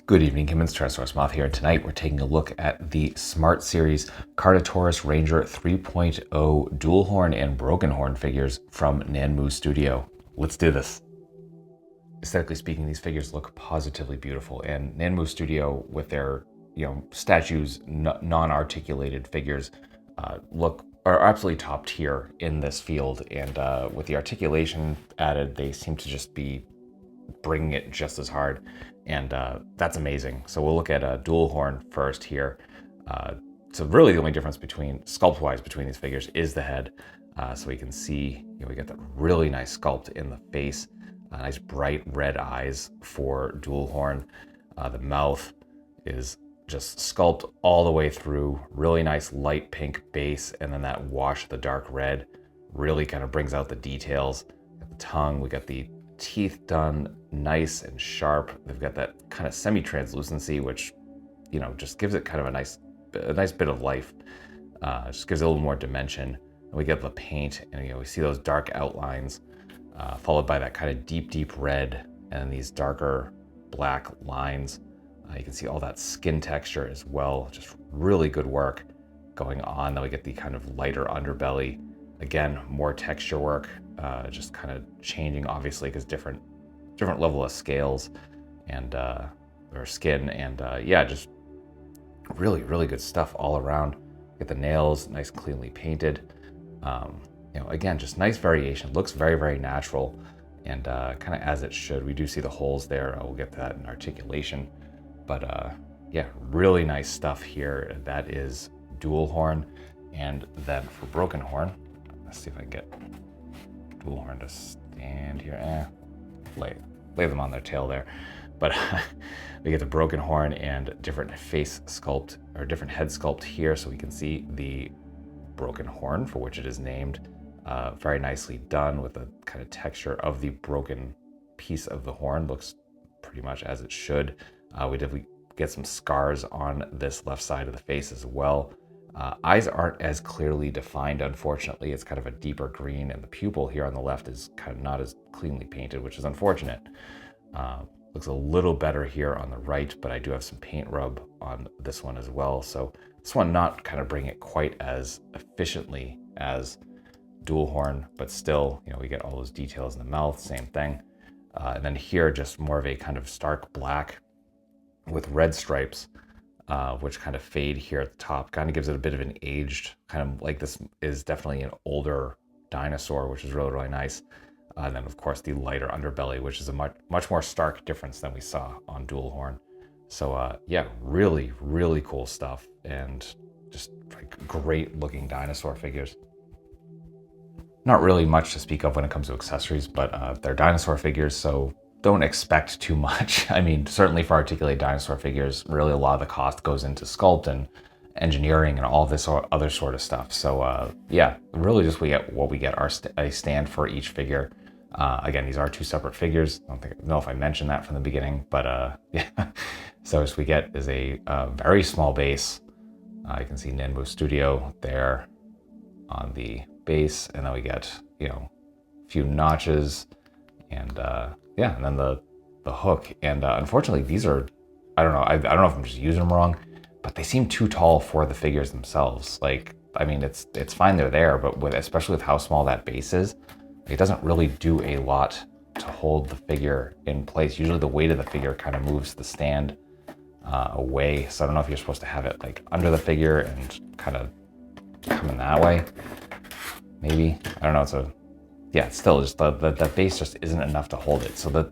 Good evening, humans. Tyrannosaurusmoth here, and tonight we're taking a look at the Smart Series Carnotaurus Ranger 3.0 dual horn and broken horn figures from Nanmu Studio. Let's do this. Aesthetically speaking, these figures look positively beautiful, and Nanmu Studio, with their statues, non-articulated figures, are absolutely top tier in this field. And with the articulation added, they seem to just be bringing it just as hard, and that's amazing. So we'll look at a dual horn first here. So really the only difference between sculpt-wise between these figures is the head. So we can see we get that really nice sculpt in the face, nice bright red eyes for dual horn. The mouth is just sculpt all the way through, really nice light pink base, and then that wash of the dark red really kind of brings out the details. Got the tongue, we got the teeth done nice and sharp. They've got that kind of semi-translucency, which just gives it kind of a nice bit of life. Just gives it a little more dimension. And we get the paint, and we see those dark outlines, followed by that kind of deep red, and these darker black lines. You can see all that skin texture as well. Just really good work going on. Then we get the kind of lighter underbelly. Again, more texture work, just kind of changing, obviously, because different level of scales and or skin, and just really good stuff all around. Get the nails nice, cleanly painted. Again, just nice variation. Looks very natural, and kind of as it should. We do see the holes there. We'll get to that in articulation, but really nice stuff here. That is dual horn, and then for broken horn. Let's see if I can get dual horn to stand here. Lay them on their tail there. But we get the broken horn and different face sculpt, or different head sculpt here, so we can see the broken horn, for which it is named. Very nicely done with the kind of texture of the broken piece of the horn. Looks pretty much as it should. We get some scars on this left side of the face as well. Eyes aren't as clearly defined, unfortunately. It's kind of a deeper green, and the pupil here on the left is kind of not as cleanly painted, which is unfortunate. Looks a little better here on the right, but I do have some paint rub on this one as well. So this one not kind of bring it quite as efficiently as dual horn, but still, we get all those details in the mouth, same thing. And then here, just more of a kind of stark black with red stripes, which kind of fade here at the top. Kind of gives it a bit of an aged, kind of like this is definitely an older dinosaur, which is really nice. And then of course the lighter underbelly, which is a much more stark difference than we saw on dual horn. So really cool stuff, and just like great looking dinosaur figures. Not really much to speak of when it comes to accessories, but they're dinosaur figures, so don't expect too much. I mean, certainly for articulated dinosaur figures, really a lot of the cost goes into sculpt and engineering and all this other sort of stuff. So really just we get what we get, a stand for each figure. Again, these are two separate figures. I don't know if I mentioned that from the beginning, but So we get is a very small base. You can see Nanmu Studio there on the base, and then we get a few notches, and and then the hook. And unfortunately, these are, I don't know if I'm just using them wrong, but they seem too tall for the figures themselves. Like, I mean, it's fine they're there, but especially with how small that base is, it doesn't really do a lot to hold the figure in place. Usually the weight of the figure kind of moves the stand away. So I don't know if you're supposed to have it like under the figure and kind of coming that way. Maybe, I don't know. It's still just the base just isn't enough to hold it. So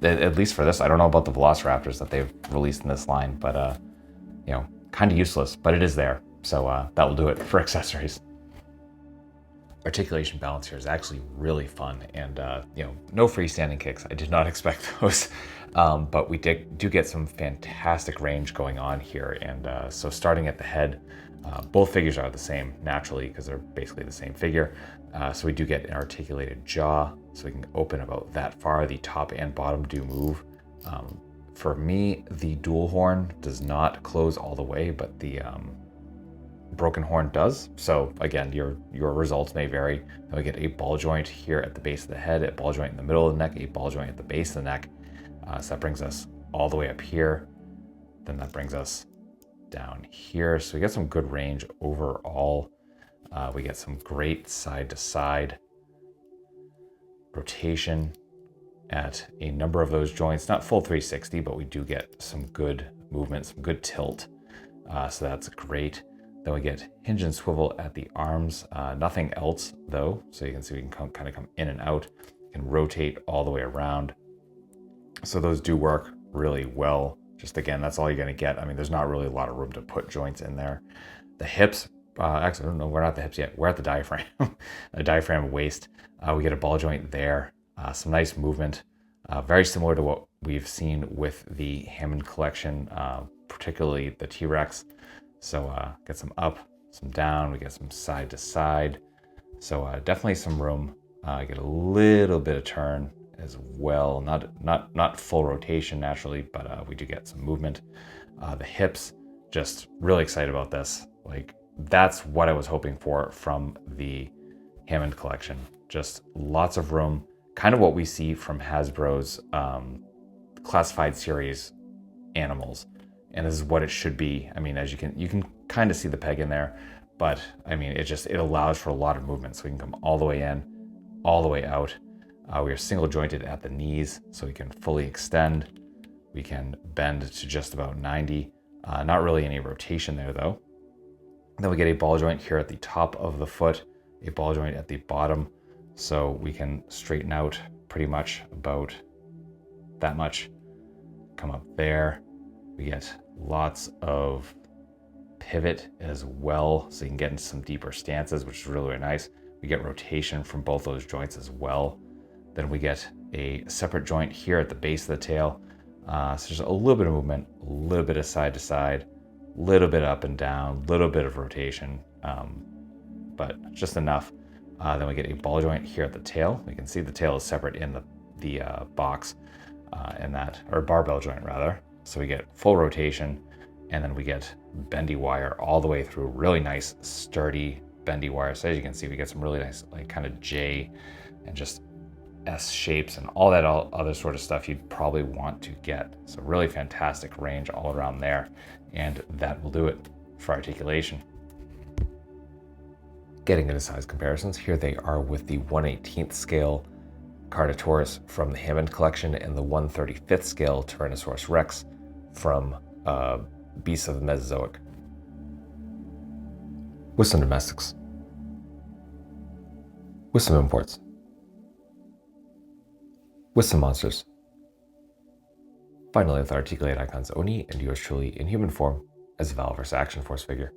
at least for this, I don't know about the Velociraptors that they've released in this line, but kind of useless, but it is there. So that will do it for accessories. Articulation balance here is actually really fun, and no freestanding kicks. I did not expect those, but we do get some fantastic range going on here. And so starting at the head, both figures are the same naturally because they're basically the same figure. So we do get an articulated jaw, so we can open about that far. The top and bottom do move. For me, the dual horn does not close all the way, but the broken horn does. So again, your results may vary. Then we get a ball joint here at the base of the head, a ball joint in the middle of the neck, a ball joint at the base of the neck. So that brings us all the way up here. Then that brings us down here. So we get some good range overall. We get some great side to side rotation at a number of those joints, not full 360, but we do get some good movement, some good tilt. So that's great. Then we get hinge and swivel at the arms, nothing else though. So you can see we can kind of come in and out, can rotate all the way around. So those do work really well. Just again, that's all you're gonna get. I mean, there's not really a lot of room to put joints in there. The hips, actually, no, we're not at the hips yet. We're at the diaphragm, a diaphragm waist. We get a ball joint there, some nice movement, very similar to what we've seen with the Hammond collection, particularly the T-Rex. So get some up, some down, we get some side to side. So definitely some room. Get a little bit of turn as well, not full rotation naturally, but we do get some movement. The hips, just really excited about this. Like, that's what I was hoping for from the Hammond collection. Just lots of room, kind of what we see from Hasbro's classified series animals. And this is what it should be. I mean, as you can kind of see the peg in there, but I mean, it allows for a lot of movement. So we can come all the way in, all the way out. We are single jointed at the knees, so we can fully extend. We can bend to just about 90. Not really any rotation there though. Then we get a ball joint here at the top of the foot, a ball joint at the bottom. So we can straighten out pretty much about that much. Come up there. We get lots of pivot as well, so you can get into some deeper stances, which is really, really nice. We get rotation from both those joints as well. Then we get a separate joint here at the base of the tail. So just a little bit of movement, a little bit of side to side, a little bit up and down, a little bit of rotation, but just enough. Then we get a ball joint here at the tail. You can see the tail is separate in the box, or barbell joint rather. So we get full rotation, and then we get bendy wire all the way through. Really nice, sturdy, bendy wire. So as you can see, we get some really nice, like kind of J and just S shapes and all that other sort of stuff you'd probably want to get. So really fantastic range all around there. And that will do it for articulation. Getting into size comparisons, here they are with the 1/18th scale Carnotaurus from the Hammond collection and the 1/35th scale Tyrannosaurus Rex from Beasts of the Mesozoic. With some domestics. With some imports. With some monsters. Finally, with articulated icons Oni and yours truly in human form as a Valverse Action Force figure.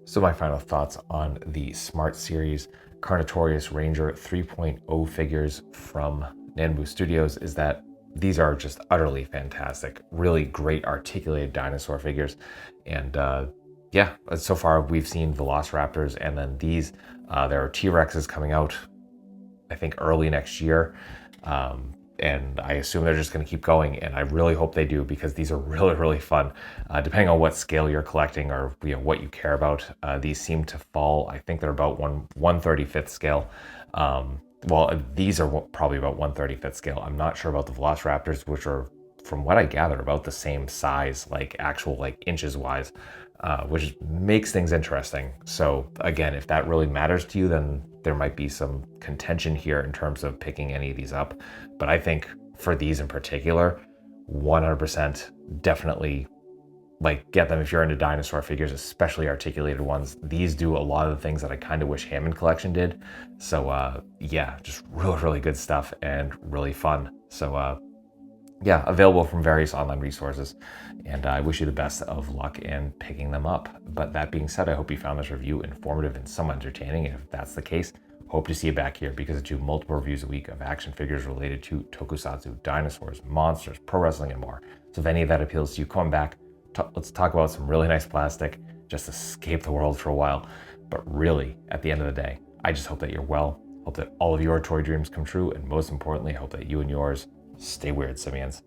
So my final thoughts on the Smart Series Carnotaurus Ranger 3.0 figures from Nanmu Studios is that these are just utterly fantastic, really great articulated dinosaur figures. And yeah, so far we've seen Velociraptors, and then these, there are T-Rexes coming out, I think early next year. And I assume they're just going to keep going, and I really hope they do, because these are really, really fun. Depending on what scale you're collecting or what you care about, these seem to fall. I think they're about 1/35th scale. Well, these are probably about 1/35th scale. I'm not sure about the Velociraptors, which are, from what I gather, about the same size, like actual like inches wise, which makes things interesting. So again, if that really matters to you, then there might be some contention here in terms of picking any of these up. But I think for these in particular, 100% definitely like get them if you're into dinosaur figures, especially articulated ones. These do a lot of the things that I kind of wish Hammond collection did. So yeah, just really, really good stuff and really fun. So yeah, available from various online resources, and I wish you the best of luck in picking them up. But that being said, I hope you found this review informative and somewhat entertaining. And if that's the case, hope to see you back here, because I do multiple reviews a week of action figures related to tokusatsu, dinosaurs, monsters, pro wrestling, and more. So if any of that appeals to you, come back. Let's talk about some really nice plastic, just escape the world for a while. But really, at the end of the day, I just hope that you're well, hope that all of your toy dreams come true, and most importantly, hope that you and yours stay weird, simians.